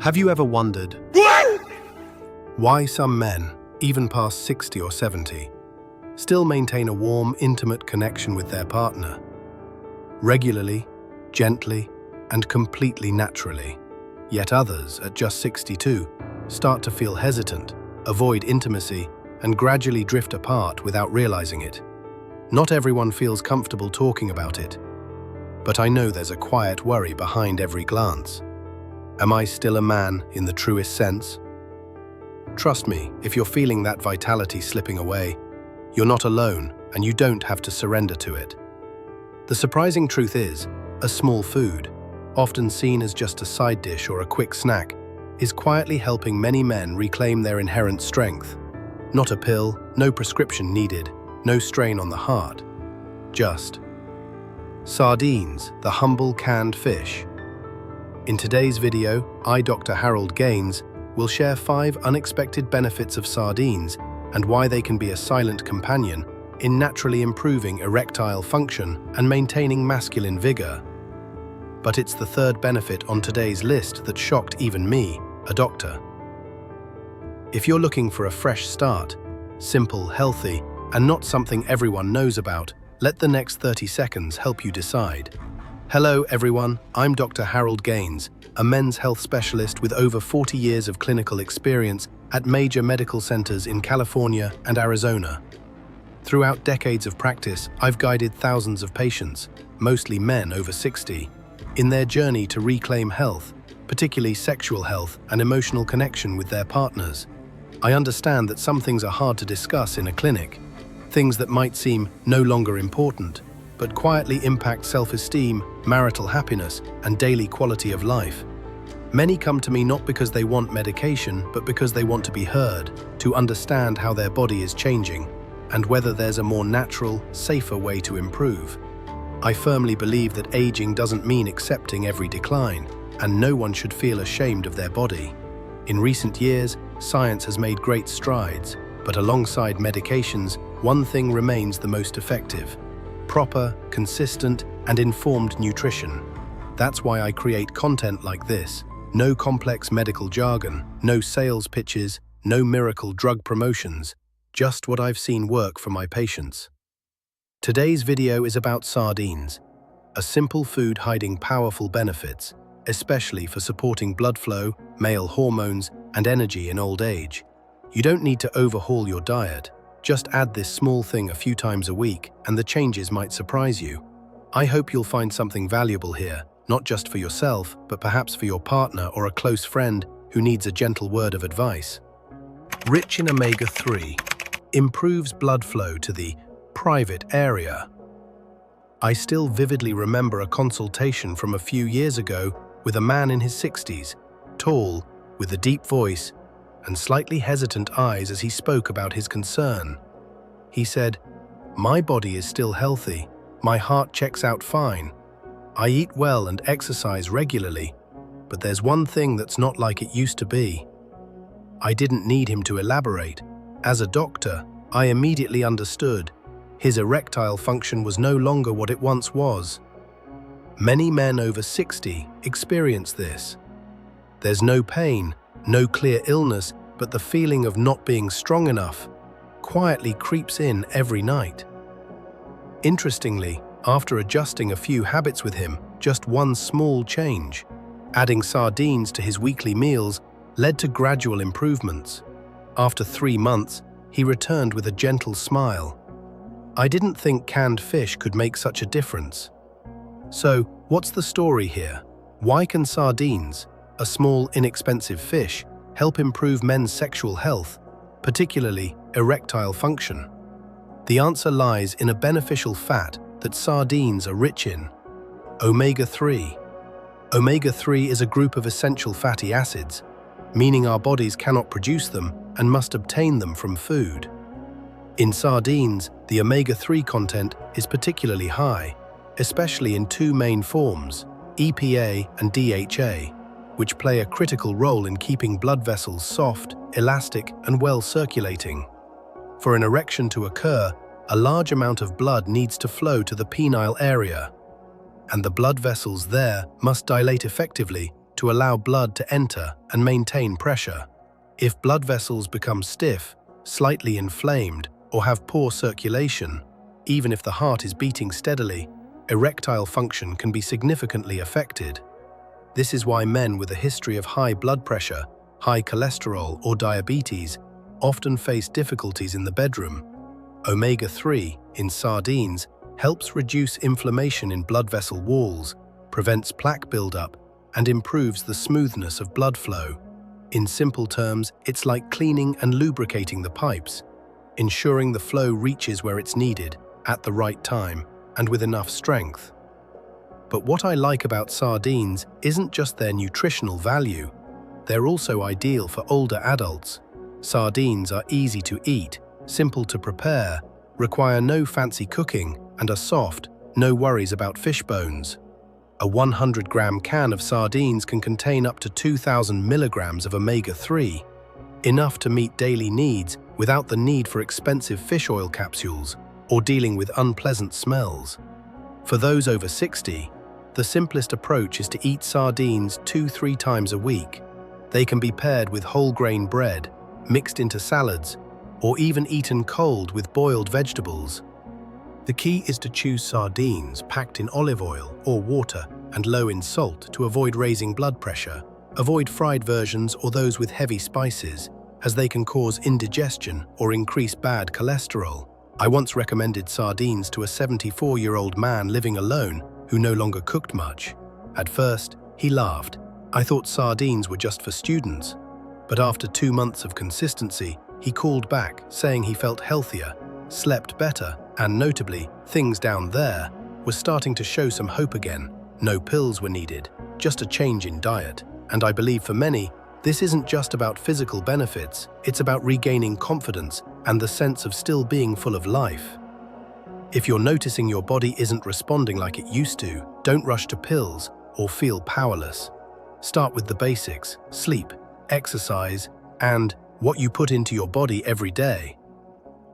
Have you ever wondered why some men, even past 60 or 70, still maintain a warm, intimate connection with their partner? Regularly, gently, and completely naturally. Yet others, at just 62, start to feel hesitant, avoid intimacy, and gradually drift apart without realizing it. Not everyone feels comfortable talking about it, but I know there's a quiet worry behind every glance. Am I still a man in the truest sense? Trust me, if you're feeling that vitality slipping away, you're not alone and you don't have to surrender to it. The surprising truth is, a small food, often seen as just a side dish or a quick snack, is quietly helping many men reclaim their inherent strength. Not a pill, no prescription needed, no strain on the heart. Just sardines, the humble canned fish. In today's video, I, Dr. Harold Gaines, will share 5 unexpected benefits of sardines and why they can be a silent companion in naturally improving erectile function and maintaining masculine vigor. But it's the third benefit on today's list that shocked even me, a doctor. If you're looking for a fresh start, simple, healthy, and not something everyone knows about, let the next 30 seconds help you decide. Hello everyone, I'm Dr. Harold Gaines, a men's health specialist with over 40 years of clinical experience at major medical centers in California and Arizona. Throughout decades of practice, I've guided thousands of patients, mostly men over 60, in their journey to reclaim health, particularly sexual health and emotional connection with their partners. I understand that some things are hard to discuss in a clinic, things that might seem no longer important, but quietly impact self-esteem, marital happiness, and daily quality of life. Many come to me not because they want medication, but because they want to be heard, to understand how their body is changing, and whether there's a more natural, safer way to improve. I firmly believe that aging doesn't mean accepting every decline, and no one should feel ashamed of their body. In recent years, science has made great strides, but alongside medications, one thing remains the most effective: proper, consistent, and informed nutrition. That's why I create content like this. No complex medical jargon, no sales pitches, no miracle drug promotions, just what I've seen work for my patients. Today's video is about sardines, a simple food hiding powerful benefits, especially for supporting blood flow, male hormones, and energy in old age. You don't need to overhaul your diet. Just add this small thing a few times a week, and the changes might surprise you. I hope you'll find something valuable here, not just for yourself, but perhaps for your partner or a close friend who needs a gentle word of advice. Rich in omega-3, improves blood flow to the private area. I still vividly remember a consultation from a few years ago with a man in his 60s, tall, with a deep voice, and slightly hesitant eyes as he spoke about his concern. He said, "My body is still healthy, my heart checks out fine, I eat well and exercise regularly, but there's one thing that's not like it used to be." I didn't need him to elaborate. As a doctor, I immediately understood. His erectile function was no longer what it once was. Many men over 60 experience this. There's no pain, no clear illness, but the feeling of not being strong enough quietly creeps in every night. Interestingly, after adjusting a few habits with him, just one small change, adding sardines to his weekly meals, led to gradual improvements. After 3 months, he returned with a gentle smile. I didn't think canned fish could make such a difference. So, what's the story here? Why can sardines, a small, inexpensive fish, help improve men's sexual health, particularly erectile function? The answer lies in a beneficial fat that sardines are rich in: omega-3. Omega-3 is a group of essential fatty acids, meaning our bodies cannot produce them and must obtain them from food. In sardines, the omega-3 content is particularly high, especially in 2 main forms, EPA and DHA, which play a critical role in keeping blood vessels soft, elastic, and well circulating. For an erection to occur, a large amount of blood needs to flow to the penile area, and the blood vessels there must dilate effectively to to allow blood to enter and maintain pressure. If blood vessels become stiff, slightly inflamed, or have poor circulation, even if the heart is beating steadily, erectile function can be significantly affected. This is why men with a history of high blood pressure, high cholesterol, or diabetes often face difficulties in the bedroom. Omega-3 in sardines helps reduce inflammation in blood vessel walls, prevents plaque buildup, and improves the smoothness of blood flow. In simple terms, it's like cleaning and lubricating the pipes, ensuring the flow reaches where it's needed, at the right time, and with enough strength. But what I like about sardines isn't just their nutritional value. They're also ideal for older adults. Sardines are easy to eat, simple to prepare, require no fancy cooking, and are soft, no worries about fish bones. A 100-gram can of sardines can contain up to 2,000 milligrams of omega-3, enough to meet daily needs without the need for expensive fish oil capsules or dealing with unpleasant smells. For those over 60, the simplest approach is to eat sardines 2-3 times a week. They can be paired with whole grain bread, mixed into salads, or even eaten cold with boiled vegetables. The key is to choose sardines packed in olive oil or water and low in salt to avoid raising blood pressure. Avoid fried versions or those with heavy spices, as they can cause indigestion or increase bad cholesterol. I once recommended sardines to a 74-year-old man living alone who no longer cooked much. At first, he laughed. I thought sardines were just for students. But after 2 months of consistency, he called back, saying he felt healthier, slept better, and notably, things down there were starting to show some hope again. No pills were needed, just a change in diet. And I believe for many, this isn't just about physical benefits, it's about regaining confidence and the sense of still being full of life. If you're noticing your body isn't responding like it used to, don't rush to pills or feel powerless. Start with the basics: sleep, exercise, and what you put into your body every day.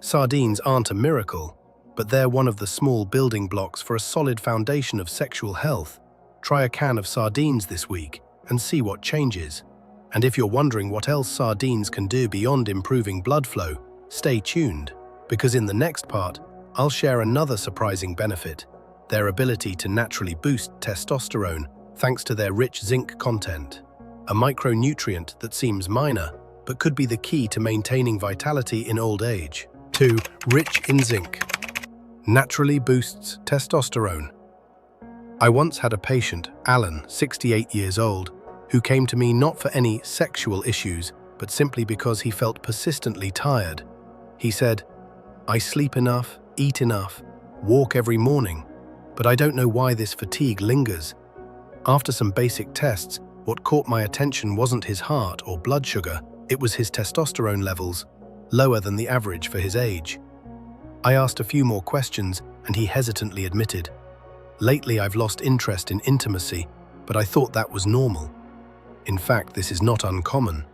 Sardines aren't a miracle, but they're one of the small building blocks for a solid foundation of sexual health. Try a can of sardines this week and see what changes. And if you're wondering what else sardines can do beyond improving blood flow, stay tuned, because in the next part, I'll share another surprising benefit: their ability to naturally boost testosterone thanks to their rich zinc content, a micronutrient that seems minor, but could be the key to maintaining vitality in old age. 2. Rich in zinc. Naturally boosts testosterone. I once had a patient, Alan, 68 years old, who came to me not for any sexual issues, but simply because he felt persistently tired. He said, "I sleep enough, eat enough, walk every morning, but I don't know why this fatigue lingers." After some basic tests, what caught my attention wasn't his heart or blood sugar, it was his testosterone levels, lower than the average for his age. I asked a few more questions and he hesitantly admitted, "Lately I've lost interest in intimacy, but I thought that was normal." In fact, this is not uncommon.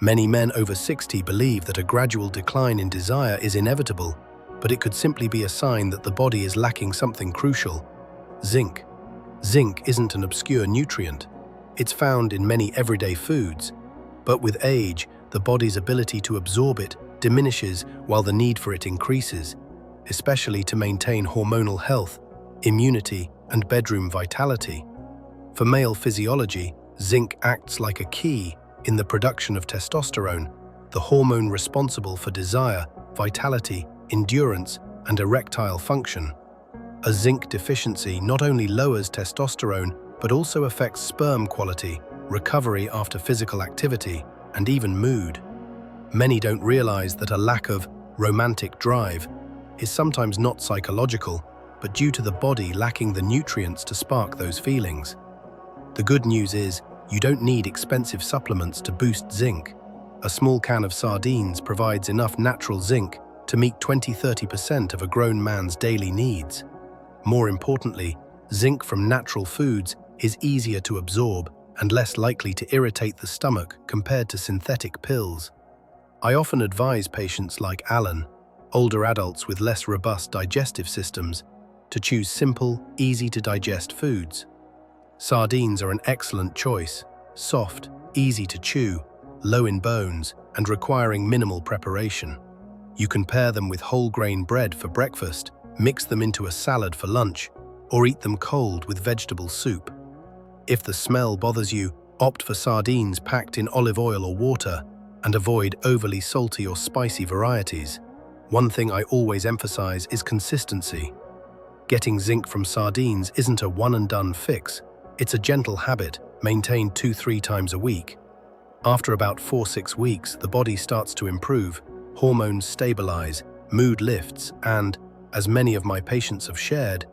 Many men over 60 believe that a gradual decline in desire is inevitable, but it could simply be a sign that the body is lacking something crucial: zinc. Zinc isn't an obscure nutrient. It's found in many everyday foods, but with age, the body's ability to absorb it diminishes while the need for it increases, especially to maintain hormonal health, immunity, and bedroom vitality. For male physiology, zinc acts like a key in the production of testosterone, the hormone responsible for desire, vitality, endurance, and erectile function. A zinc deficiency not only lowers testosterone, but also affects sperm quality, recovery after physical activity, and even mood. Many don't realize that a lack of romantic drive is sometimes not psychological, but due to the body lacking the nutrients to spark those feelings. The good news is, you don't need expensive supplements to boost zinc. A small can of sardines provides enough natural zinc to meet 20–30% of a grown man's daily needs. More importantly, zinc from natural foods is easier to absorb and less likely to irritate the stomach compared to synthetic pills. I often advise patients like Alan, older adults with less robust digestive systems, to choose simple, easy-to-digest foods. Sardines are an excellent choice, soft, easy to chew, low in bones, and requiring minimal preparation. You can pair them with whole grain bread for breakfast, mix them into a salad for lunch, or eat them cold with vegetable soup. If the smell bothers you, opt for sardines packed in olive oil or water, and avoid overly salty or spicy varieties. One thing I always emphasize is consistency. Getting zinc from sardines isn't a one-and-done fix. It's a gentle habit, maintained 2-3 times a week. After about 4-6 weeks, the body starts to improve, hormones stabilize, mood lifts, and, as many of my patients have shared,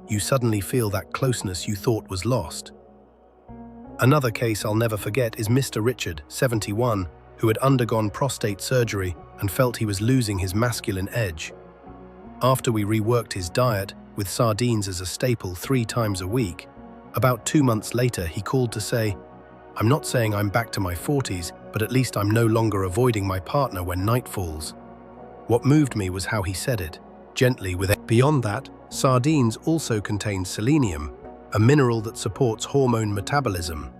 you suddenly feel that closeness you thought was lost. Another case I'll never forget is Mr. Richard, 71, who had undergone prostate surgery and felt he was losing his masculine edge. After we reworked his diet, with sardines as a staple 3 times a week, about 2 months later he called to say, "I'm not saying I'm back to my 40s, but at least I'm no longer avoiding my partner when night falls." What moved me was how he said it, gently with it. Beyond that, sardines also contain selenium, a mineral that supports hormone metabolism,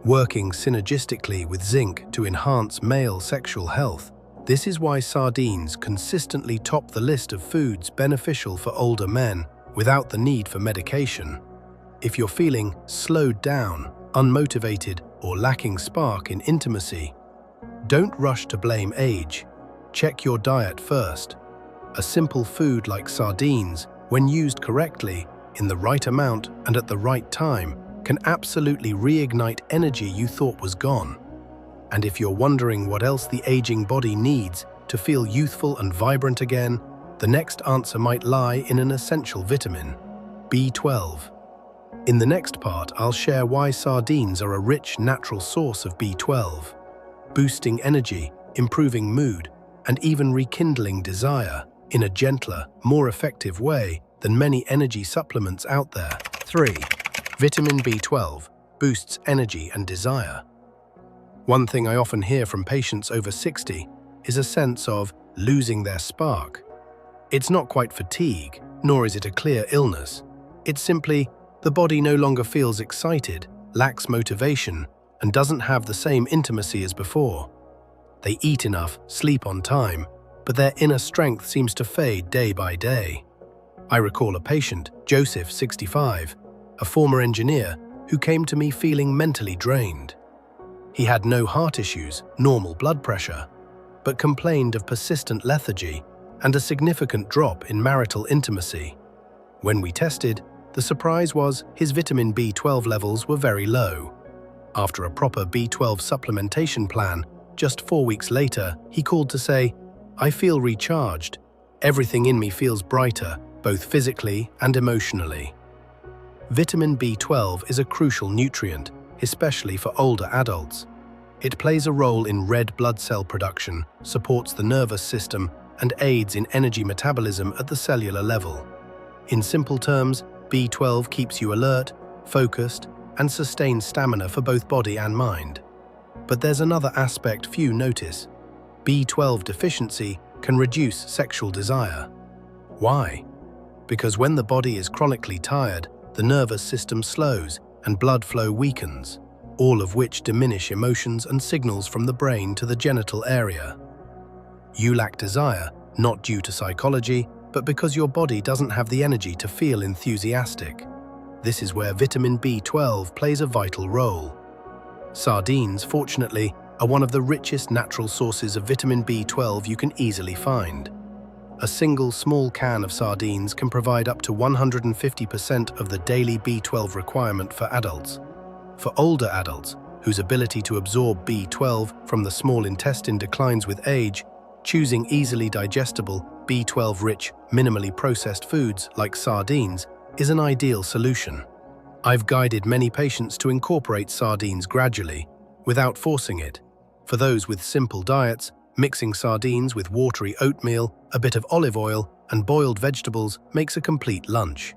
working synergistically with zinc to enhance male sexual health. This is why sardines consistently top the list of foods beneficial for older men without the need for medication. If you're feeling slowed down, unmotivated, or lacking spark in intimacy, don't rush to blame age. Check your diet first. A simple food like sardines, when used correctly, in the right amount and at the right time, can absolutely reignite energy you thought was gone. And if you're wondering what else the aging body needs to feel youthful and vibrant again, the next answer might lie in an essential vitamin, B12. In the next part, I'll share why sardines are a rich natural source of B12, boosting energy, improving mood, and even rekindling desire in a gentler, more effective way than many energy supplements out there. 3. Vitamin B12 boosts energy and desire. One thing I often hear from patients over 60 is a sense of losing their spark. It's not quite fatigue, nor is it a clear illness. It's simply the body no longer feels excited, lacks motivation, and doesn't have the same intimacy as before. They eat enough, sleep on time, but their inner strength seems to fade day by day. I recall a patient, Joseph, 65, a former engineer who came to me feeling mentally drained. He had no heart issues, normal blood pressure, but complained of persistent lethargy and a significant drop in marital intimacy. When we tested, the surprise was his vitamin B12 levels were very low. After a proper B12 supplementation plan, just 4 weeks later, he called to say, "I feel recharged. Everything in me feels brighter, both physically and emotionally." Vitamin B12 is a crucial nutrient, especially for older adults. It plays a role in red blood cell production, supports the nervous system, and aids in energy metabolism at the cellular level. In simple terms, B12 keeps you alert, focused, and sustains stamina for both body and mind. But there's another aspect few notice. B12 deficiency can reduce sexual desire. Why? Because when the body is chronically tired, the nervous system slows and blood flow weakens, all of which diminish emotions and signals from the brain to the genital area. You lack desire, not due to psychology, but because your body doesn't have the energy to feel enthusiastic. This is where vitamin B12 plays a vital role. Sardines, fortunately, are one of the richest natural sources of vitamin B12 you can easily find. A single small can of sardines can provide up to 150% of the daily B12 requirement for adults. For older adults, whose ability to absorb B12 from the small intestine declines with age, choosing easily digestible, B12-rich, minimally processed foods like sardines is an ideal solution. I've guided many patients to incorporate sardines gradually, without forcing it. For those with simple diets, mixing sardines with watery oatmeal, a bit of olive oil, and boiled vegetables makes a complete lunch.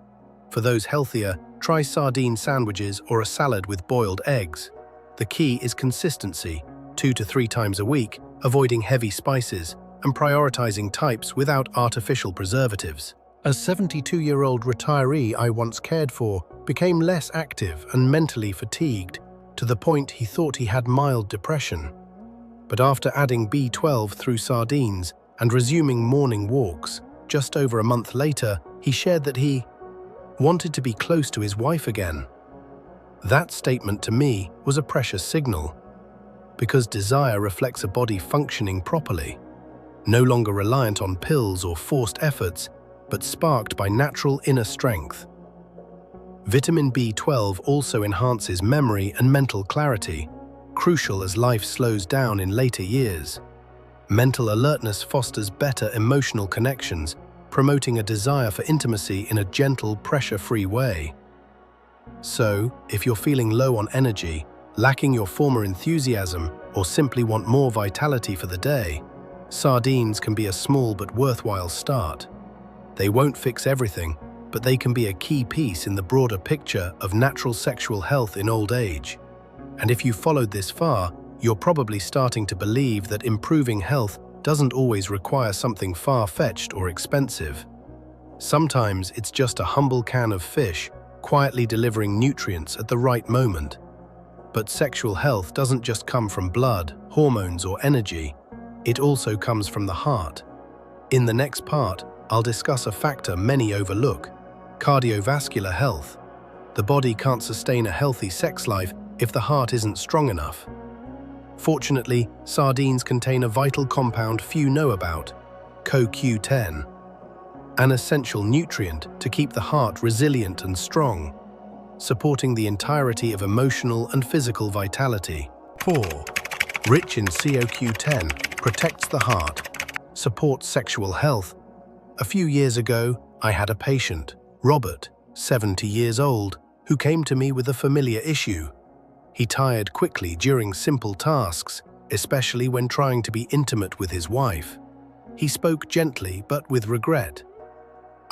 For those healthier, try sardine sandwiches or a salad with boiled eggs. The key is consistency, 2 to 3 times a week, avoiding heavy spices, and prioritizing types without artificial preservatives. A 72-year-old retiree I once cared for became less active and mentally fatigued to the point he thought he had mild depression. But after adding B12 through sardines and resuming morning walks, just over a month later, he shared that he wanted to be close to his wife again. That statement to me was a precious signal, because desire reflects a body functioning properly, no longer reliant on pills or forced efforts, but sparked by natural inner strength. Vitamin B12 also enhances memory and mental clarity, crucial as life slows down in later years. Mental alertness fosters better emotional connections, promoting a desire for intimacy in a gentle, pressure-free way. So, if you're feeling low on energy, lacking your former enthusiasm, or simply want more vitality for the day, sardines can be a small but worthwhile start. They won't fix everything, but they can be a key piece in the broader picture of natural sexual health in old age. And if you followed this far, you're probably starting to believe that improving health doesn't always require something far-fetched or expensive. Sometimes it's just a humble can of fish, quietly delivering nutrients at the right moment. But sexual health doesn't just come from blood, hormones, or energy. It also comes from the heart. In the next part, I'll discuss a factor many overlook: cardiovascular health. The body can't sustain a healthy sex life if the heart isn't strong enough. Fortunately, sardines contain a vital compound few know about, CoQ10, an essential nutrient to keep the heart resilient and strong, supporting the entirety of emotional and physical vitality. 4. Rich in CoQ10, protects the heart, supports sexual health. A few years ago, I had a patient, Robert, 70 years old, who came to me with a familiar issue. He tired quickly during simple tasks, especially when trying to be intimate with his wife. He spoke gently but with regret.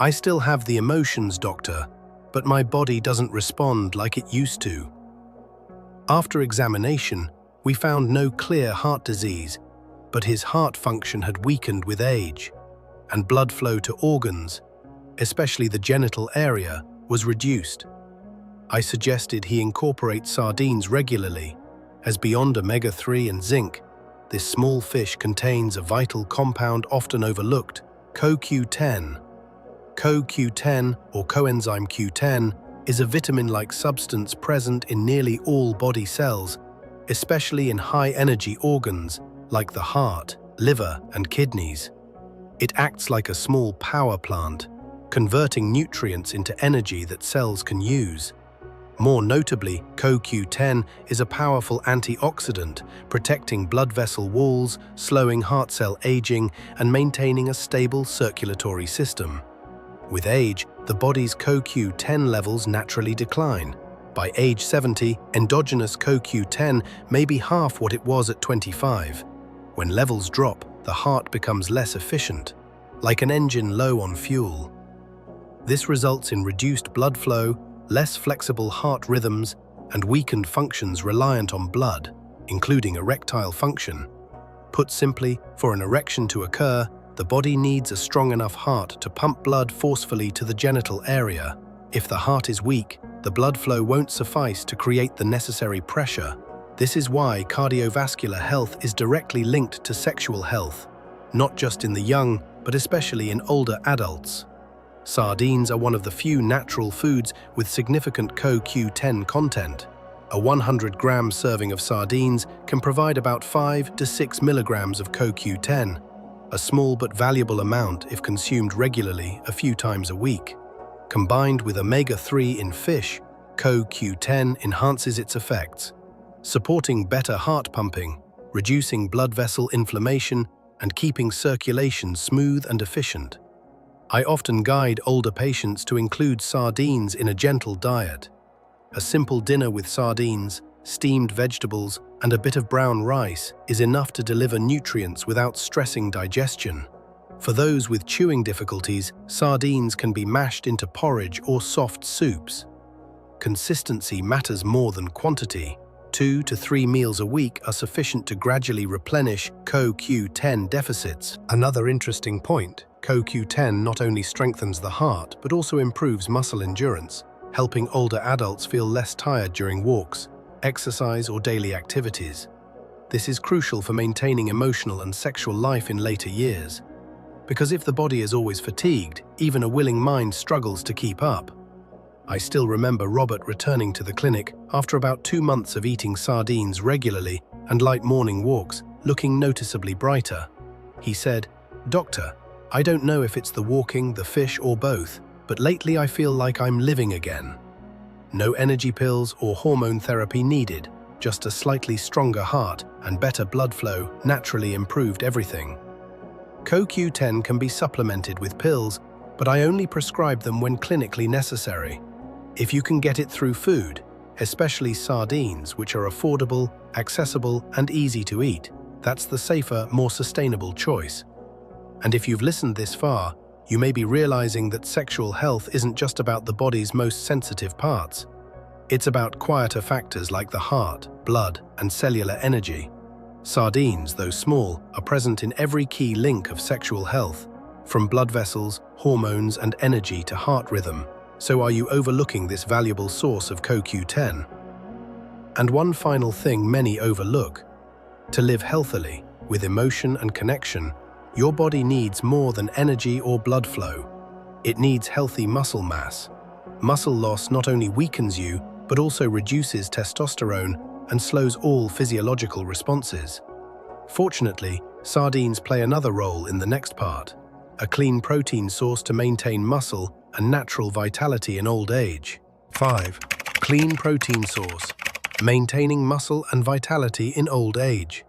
"I still have the emotions, doctor, but my body doesn't respond like it used to." After examination, we found no clear heart disease, but his heart function had weakened with age, and blood flow to organs, especially the genital area, was reduced. I suggested he incorporate sardines regularly, as beyond omega-3 and zinc, this small fish contains a vital compound often overlooked, CoQ10. CoQ10, or coenzyme Q10, is a vitamin-like substance present in nearly all body cells, especially in high-energy organs like the heart, liver, and kidneys. It acts like a small power plant, converting nutrients into energy that cells can use. More notably, CoQ10 is a powerful antioxidant, protecting blood vessel walls, slowing heart cell aging, and maintaining a stable circulatory system. With age, the body's CoQ10 levels naturally decline. By age 70, endogenous CoQ10 may be half what it was at 25. When levels drop, the heart becomes less efficient, like an engine low on fuel. This results in reduced blood flow, less flexible heart rhythms, and weakened functions reliant on blood, including erectile function. Put simply, for an erection to occur, the body needs a strong enough heart to pump blood forcefully to the genital area. If the heart is weak, the blood flow won't suffice to create the necessary pressure. This is why cardiovascular health is directly linked to sexual health, not just in the young, but especially in older adults. Sardines are one of the few natural foods with significant CoQ10 content. A 100-gram serving of sardines can provide about 5 to 6 milligrams of CoQ10, a small but valuable amount if consumed regularly a few times a week. Combined with omega-3 in fish, CoQ10 enhances its effects, supporting better heart pumping, reducing blood vessel inflammation, and keeping circulation smooth and efficient. I often guide older patients to include sardines in a gentle diet. A simple dinner with sardines, steamed vegetables, and a bit of brown rice is enough to deliver nutrients without stressing digestion. For those with chewing difficulties, sardines can be mashed into porridge or soft soups. Consistency matters more than quantity. 2 to 3 meals a week are sufficient to gradually replenish CoQ10 deficits. Another interesting point: CoQ10 not only strengthens the heart, but also improves muscle endurance, helping older adults feel less tired during walks. exercise, or daily activities. This is crucial for maintaining emotional and sexual life in later years. Because if the body is always fatigued, even a willing mind struggles to keep up. I still remember Robert returning to the clinic after about 2 months of eating sardines regularly and light morning walks, looking noticeably brighter. He said, "Doctor, I don't know if it's the walking, the fish, or both, but lately I feel like I'm living again. No energy pills or hormone therapy needed, just a slightly stronger heart and better blood flow naturally improved everything." CoQ10 can be supplemented with pills, but I only prescribe them when clinically necessary. If you can get it through food, especially sardines, which are affordable, accessible, and easy to eat, that's the safer, more sustainable choice. And if you've listened this far, you may be realizing that sexual health isn't just about the body's most sensitive parts. It's about quieter factors like the heart, blood, and cellular energy. Sardines, though small, are present in every key link of sexual health, from blood vessels, hormones, and energy to heart rhythm. So are you overlooking this valuable source of CoQ10? And one final thing many overlook. To live healthily, with emotion and connection, your body needs more than energy or blood flow. It needs healthy muscle mass. Muscle loss not only weakens you, but also reduces testosterone and slows all physiological responses. Fortunately, sardines play another role in the next part, a clean protein source to maintain muscle and natural vitality in old age. 5. Clean protein source, maintaining muscle and vitality in old age.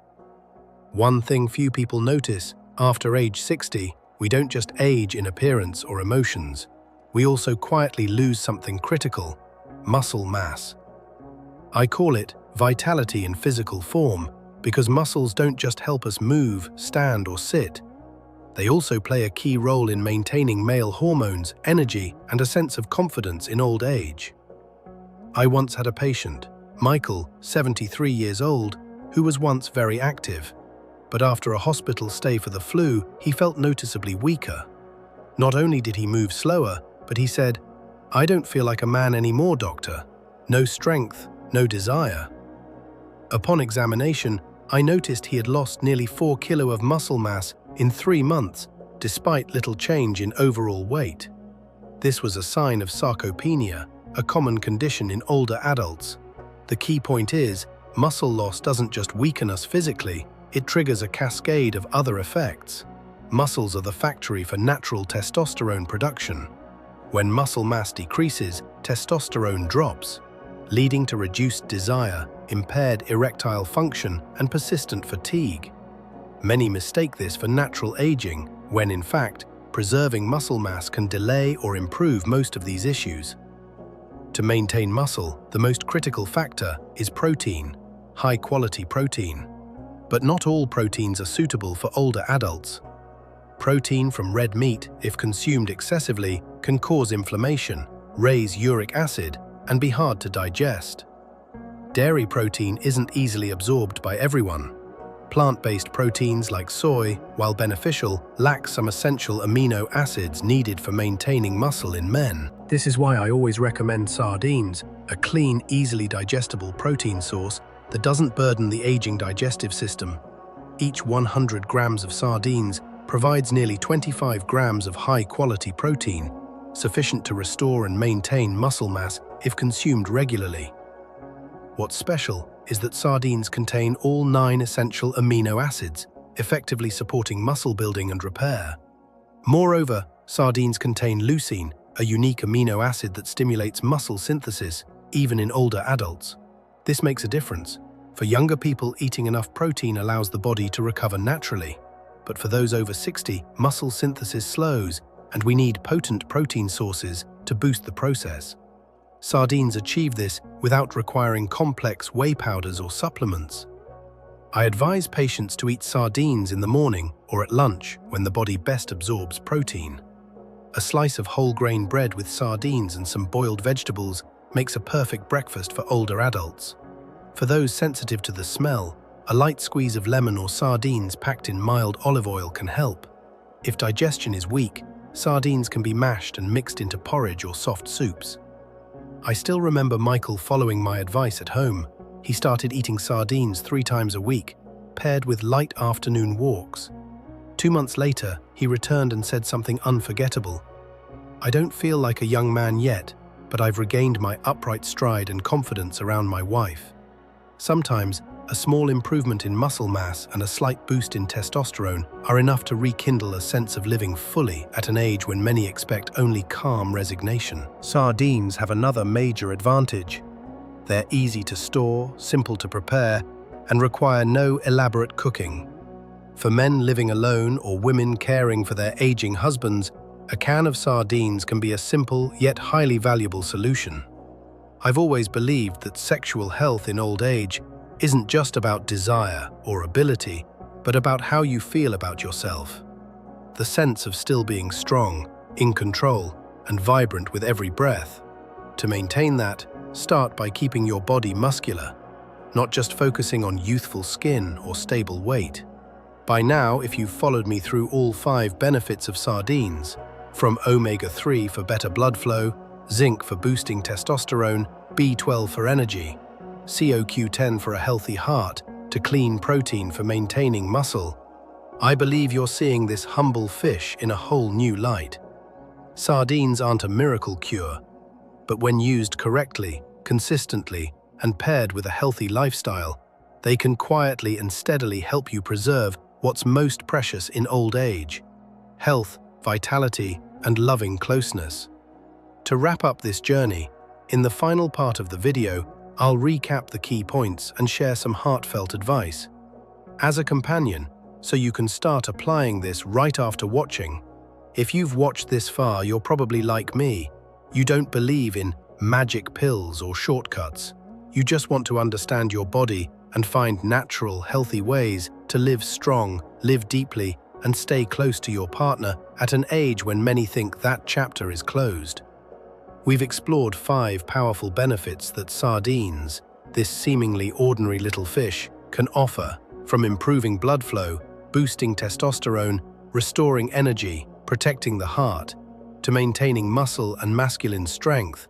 One thing few people notice, after age 60, we don't just age in appearance or emotions. We also quietly lose something critical, muscle mass. I call it vitality in physical form because muscles don't just help us move, stand, or sit. They also play a key role in maintaining male hormones, energy, and a sense of confidence in old age. I once had a patient, Michael, 73 years old, who was once very active. But after a hospital stay for the flu, he felt noticeably weaker. Not only did he move slower, but he said, "I don't feel like a man anymore, doctor. No strength, no desire." Upon examination, I noticed he had lost nearly 4 kilos of muscle mass in 3 months, despite little change in overall weight. This was a sign of sarcopenia, a common condition in older adults. The key point is, muscle loss doesn't just weaken us physically, it triggers a cascade of other effects. Muscles are the factory for natural testosterone production. When muscle mass decreases, testosterone drops, leading to reduced desire, impaired erectile function, and persistent fatigue. Many mistake this for natural aging, when in fact, preserving muscle mass can delay or improve most of these issues. To maintain muscle, the most critical factor is protein, high-quality protein. But not all proteins are suitable for older adults. Protein from red meat, if consumed excessively, can cause inflammation, raise uric acid, and be hard to digest. Dairy protein isn't easily absorbed by everyone. Plant-based proteins like soy, while beneficial, lack some essential amino acids needed for maintaining muscle in men. This is why I always recommend sardines, a clean, easily digestible protein source that doesn't burden the aging digestive system. Each 100 grams of sardines provides nearly 25 grams of high-quality protein, sufficient to restore and maintain muscle mass if consumed regularly. What's special is that sardines contain all 9 essential amino acids, effectively supporting muscle building and repair. Moreover, sardines contain leucine, a unique amino acid that stimulates muscle synthesis, even in older adults. This makes a difference. For younger people, eating enough protein allows the body to recover naturally. But for those over 60, muscle synthesis slows, and we need potent protein sources to boost the process. Sardines achieve this without requiring complex whey powders or supplements. I advise patients to eat sardines in the morning or at lunch when the body best absorbs protein. A slice of whole grain bread with sardines and some boiled vegetables makes a perfect breakfast for older adults. For those sensitive to the smell, a light squeeze of lemon or sardines packed in mild olive oil can help. If digestion is weak, sardines can be mashed and mixed into porridge or soft soups. I still remember Michael following my advice at home, he started eating sardines 3 times a week, paired with light afternoon walks. 2 months later, he returned and said something unforgettable. "I don't feel like a young man yet, but I've regained my upright stride and confidence around my wife." Sometimes, a small improvement in muscle mass and a slight boost in testosterone are enough to rekindle a sense of living fully at an age when many expect only calm resignation. Sardines have another major advantage. They're easy to store, simple to prepare, and require no elaborate cooking. For men living alone or women caring for their aging husbands, a can of sardines can be a simple yet highly valuable solution. I've always believed that sexual health in old age isn't just about desire or ability, but about how you feel about yourself. The sense of still being strong, in control, and vibrant with every breath. To maintain that, start by keeping your body muscular, not just focusing on youthful skin or stable weight. By now, if you've followed me through all 5 benefits of sardines, from omega-3 for better blood flow, zinc for boosting testosterone, B12 for energy, CoQ10 for a healthy heart, to clean protein for maintaining muscle, I believe you're seeing this humble fish in a whole new light. Sardines aren't a miracle cure, but when used correctly, consistently, and paired with a healthy lifestyle, they can quietly and steadily help you preserve what's most precious in old age: health, vitality, and loving closeness. To wrap up this journey, in the final part of the video, I'll recap the key points and share some heartfelt advice. As a companion, so you can start applying this right after watching. If you've watched this far, you're probably like me. You don't believe in magic pills or shortcuts. You just want to understand your body and find natural, healthy ways to live strong, live deeply, and stay close to your partner at an age when many think that chapter is closed. We've explored 5 powerful benefits that sardines, this seemingly ordinary little fish, can offer, from improving blood flow, boosting testosterone, restoring energy, protecting the heart, to maintaining muscle and masculine strength,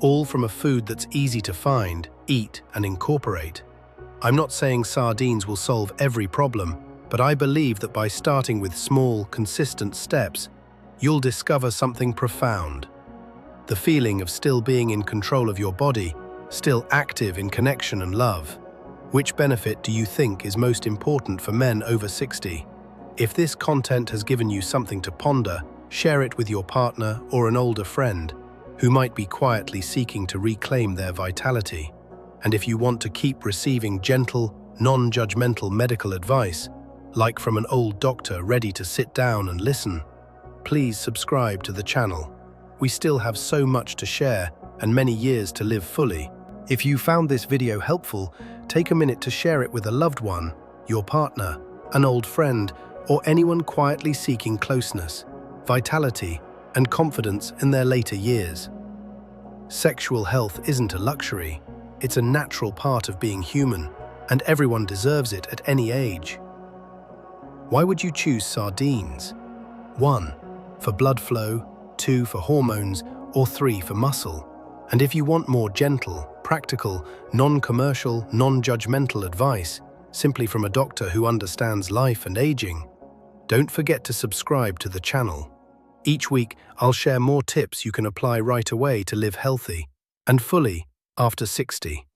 all from a food that's easy to find, eat, and incorporate. I'm not saying sardines will solve every problem, but I believe that by starting with small, consistent steps, you'll discover something profound. The feeling of still being in control of your body, still active in connection and love. Which benefit do you think is most important for men over 60? If this content has given you something to ponder, share it with your partner or an older friend who might be quietly seeking to reclaim their vitality. And if you want to keep receiving gentle, non-judgmental medical advice, like from an old doctor ready to sit down and listen, please subscribe to the channel. We still have so much to share and many years to live fully. If you found this video helpful, take a minute to share it with a loved one, your partner, an old friend, or anyone quietly seeking closeness, vitality, and confidence in their later years. Sexual health isn't a luxury. It's a natural part of being human, and everyone deserves it at any age. Why would you choose sardines? 1. For blood flow, 2 for hormones, or 3 for muscle. And if you want more gentle, practical, non-commercial, non-judgmental advice, simply from a doctor who understands life and aging, don't forget to subscribe to the channel. Each week, I'll share more tips you can apply right away to live healthy and fully after 60.